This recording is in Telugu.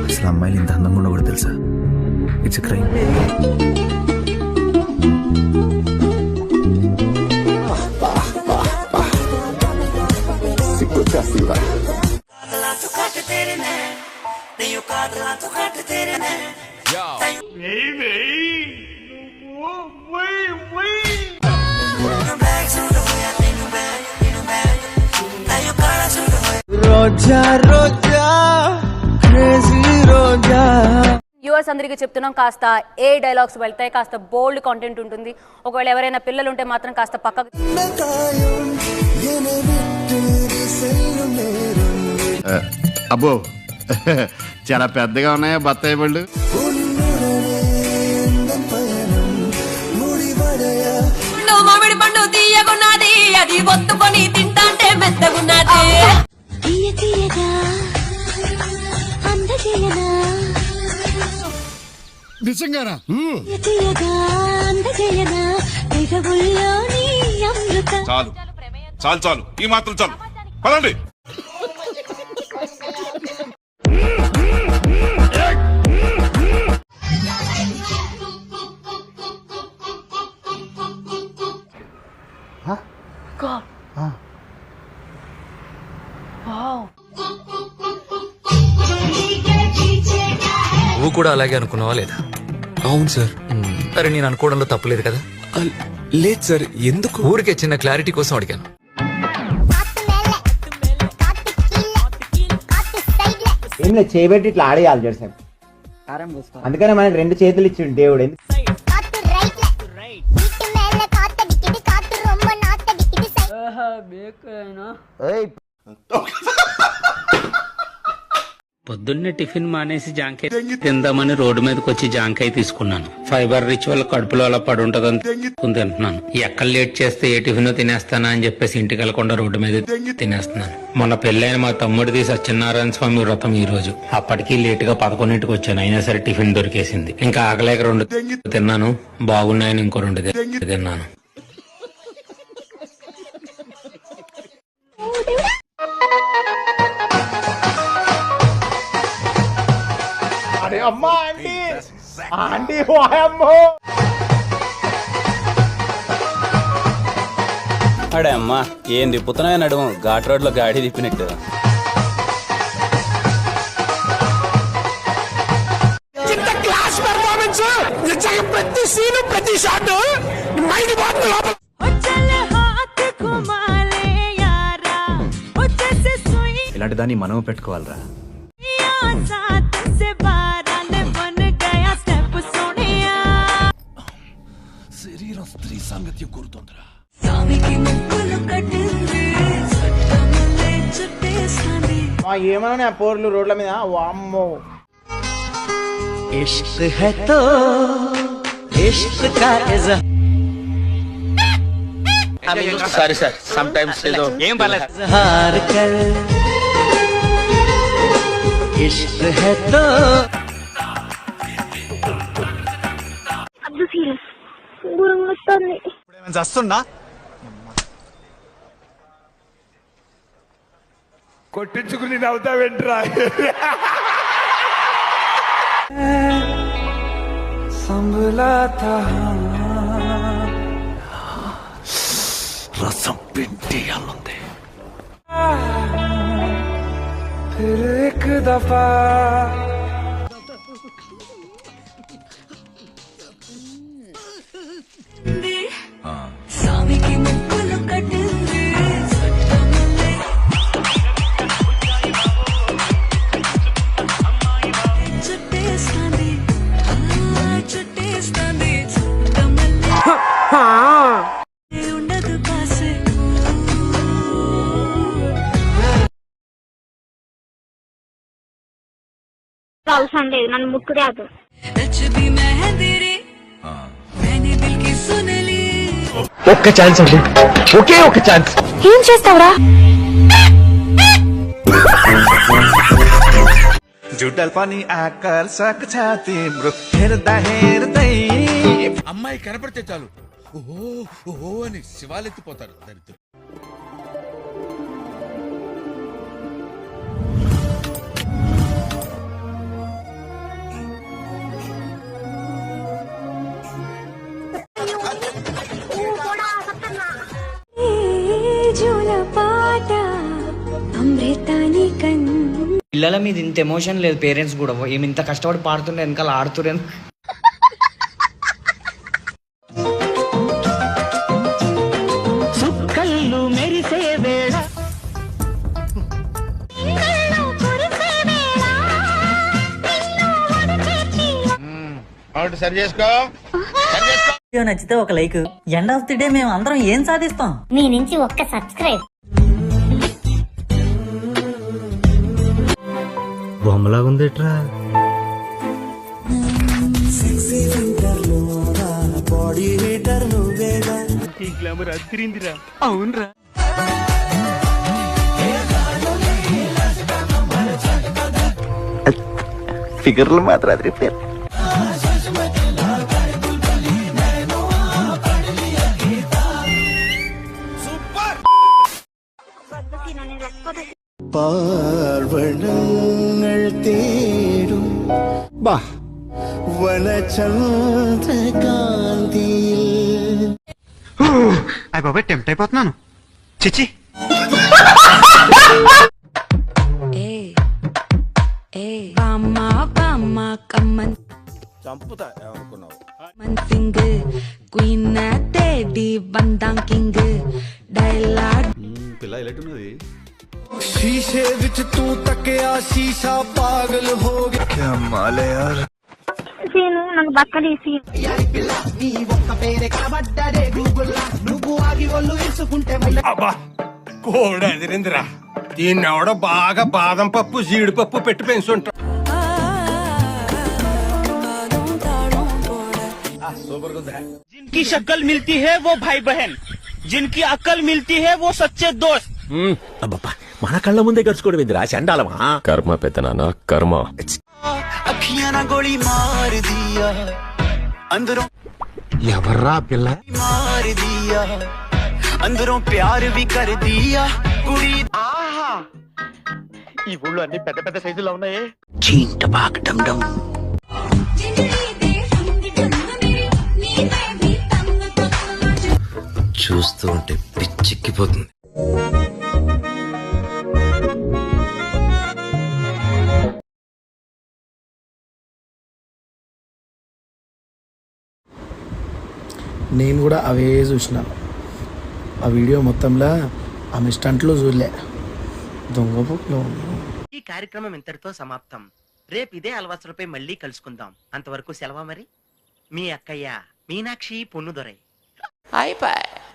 అసలు అమ్మాయిలు ఇంత అందంగా ఉండకూడదు తెలుసా? It's crime. యూఎస్ అందరికీ చెప్తున్నాం, కాస్త ఏ డైలాగ్స్ వెళ్తాయి, కాస్త బోల్డ్ కంటెంట్ ఉంటుంది. ఒకవేళ ఎవరైనా పిల్లలు ఉంటే మాత్రం కాస్త పక్కకు. అబ్బో చాలా పెద్దగా ఉన్నాయా బత్తాయి పళ్ళు? మామిడి పండు తీయగున్నది, అది ఒత్తుకొని తింటాంటే మెత్తగున్నది. నిజంగానా? చాలు చాలు చాలు, ఈ మాత్రం చాలు, పదండి. నువ్వు కూడా అలాగే అనుకున్నావా లేదా? అవును సార్. అరే నేను అనుకోవడంలో తప్పులేదు కదా? లేదు సార్. ఎందుకు? ఊరికే చిన్న క్లారిటీ కోసం అడిగాను. ఏం లేదు, చేయబెట్టి ఇట్లా ఆడేయాలి జెర్సన్. అందుకనే మనకి 2 చేతులు ఇచ్చిండు దేవుడు. పొద్దున్నే టిఫిన్ మానేసి జాంకాయ తిందామని రోడ్డు మీదకి వచ్చి జాంకాయ తీసుకున్నాను. ఫైబర్ రిచ్ వల్ల కడుపులో అలా పడి ఉంటదని తింటున్నాను. ఎక్కడ లేట్ చేస్తే ఏ టిఫిన్ తినేస్తానా అని చెప్పేసి ఇంటికి వెళ్ళకుండా రోడ్డు మీద తినేస్తున్నాను. మొన్న పెళ్ళైన మా తమ్ముడిది సత్యనారాయణ స్వామి వ్రతం ఈ రోజు. అప్పటికి లేట్ గా 11ంటికి వచ్చాను, అయినా సరే టిఫిన్ దొరికేసింది. ఇంకా ఆకలేక 2 తిన్నాను, బాగున్నాయని ఇంకో 2 తిన్నాను. అమ్మా ఆంటీ, ఆంటీ వాయమ్మో. అడే అమ్మా, ఏం తిప్పుతున్నాయో నడుము, ఘాట్ రోడ్ లో గాడి తిప్పినట్టు. ప్రతి సీను ప్రతి షాట్ ఇలాంటి దాన్ని మనం పెట్టుకోవాలరా. శరీరం స్త్రీ సాంగత్యం కోరుతోందిరా. ఏమన్నా పోర్లు రోడ్ల మీద, వామ్మో. సారీ సార్, సమ్ టైమ్స్ ఏం పర్లేదు. వస్తున్నా కొట్టించుకుని నవ్వుతావేంట్రా? రసం పిండి అల్లుంది. దఫా అవసరం లేదు, నన్ను ముట్టు రాదు. ఒక్క ఛాన్స్ అండి, ఒకే ఒక ఛాన్స్. ఏం చేస్తావురా? అమ్మాయి కనపడితే చాలు ఓహో ఓహో అని శివాలెత్తిపోతారు దరిద్రులు. పిల్లల మీద ఇంత ఎమోషన్ లేదు పేరెంట్స్ కూడా ఏమి ఇంత కష్టపడి పాడుతుండే వెనకాల ఆడుతురే సుక్కళ్ళు మెరిసే వేళ వీడియో నచ్చితే ఒక like, end of the day మేము అందరం ఏం సాధిస్తాం? మీ నుంచి ఒక్క సబ్స్క్రైబ్. బొమ్మలాగా ఉందేట్రా. అవునరా ఫిగర్లు మాత్రం అది రిపేర్. പാർവണങ്ങൾ തേടും വനചന്ദ്രകാന്തിയിൽ. అయ్య బాబాయ్ టెంప్ట్ అయిపోతున్నాను. చిచి చంపుతా ఏమనుకున్నావు? పిల్ల ఎలాంటిన్నది? శీషే విచ్ తూ తకియా శీషా పాగల్ హో గయా. క్యా మాల్ హై యార్. సీను నాకు బక్కడేసి అబ్బా కోడ ఎదిరిందిరా. దీన్ని ఎవడో బాగా బాదం పప్పు జీడిపప్పు పెట్టి పెంచుంటా. जिनकी शक्ल मिलती है वो भाई बहन, जिनकी अक्ल मिलती है वो सच्चे दोस्त. అబ్బబ్బా, మన కళ్ళ ముందే గడుచుకోవడం ఏందిరా చండాలమా. కర్మ పెద్దనాన్న కర్మ. ఎవర్రా పిల్ల? అందరూ ప్యార్ వి కర్ దియా కుడి. ఈ ఊళ్ళో అన్ని పెద్ద పెద్ద సైజుల్లో ఉన్నాయే. చీంట బాగ్ డమ్ డమ్. చూస్తూ ఉంటే పిచ్చెక్కిపోతుంది. నేను కూడా అవే చూసిన. ఆ వీడియో మొత్తంలో ఆమె స్టంట్లో చూడలే. దొంగ బుక్లో. ఈ కార్యక్రమం ఇంతటితో సమాప్తం. రేపు ఇదే అలవాసులపై మళ్ళీ కలుసుకుందాం. అంతవరకు సెలవా మరి. మీ అక్కయ్య మీనాక్షి పొన్నుదొరై. అయిపోయి.